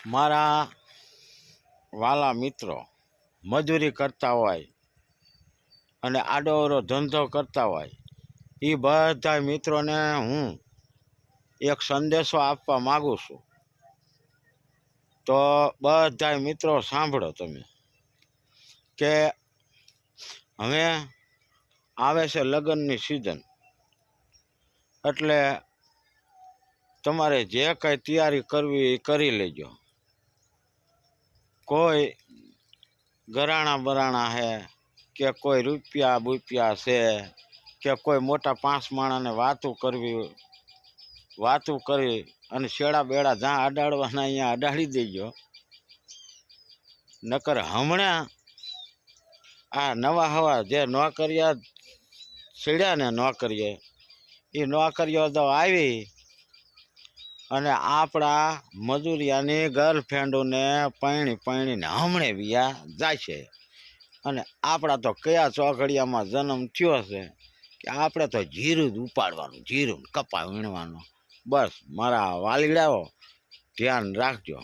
મારા વાલા મિત્રો મજૂરી કરતા હોય અને આડોઅવળો ધંધો કરતા હોય એ બધા મિત્રોને હું એક સંદેશો આપવા માગું છું. તો બધા મિત્રો સાંભળો તમે કે હવે આવે છે લગ્નની સિઝન, એટલે તમારે જે કંઈ તૈયારી કરવી એ કરી લેજો. કોઈ ઘરાણા બરાણા છે કે કોઈ રૂપિયા બુપિયા છે કે કોઈ મોટા 5 માણાને વાતું કરી અને શેડા બેડા જ્યાં અડાડવાના અહીંયા અડાડી દેજો. નકર હમણાં આ નવા હવા જે નોકરિયા છેડ્યા ને નોકરીએ એ નોકરીઓ તો આવી અને આપણા મજૂરિયાની ગર્લફ્રેન્ડોને પૈણીને હમણે વિયા જાય છે. અને આપણા તો કયા ચોઘડિયામાં જન્મ થયો છે કે આપણે તો જીરું જ ઉપાડવાનું, જીરું કપા વીણવાનું. બસ મારા વાલીડાઓ ધ્યાન રાખજો.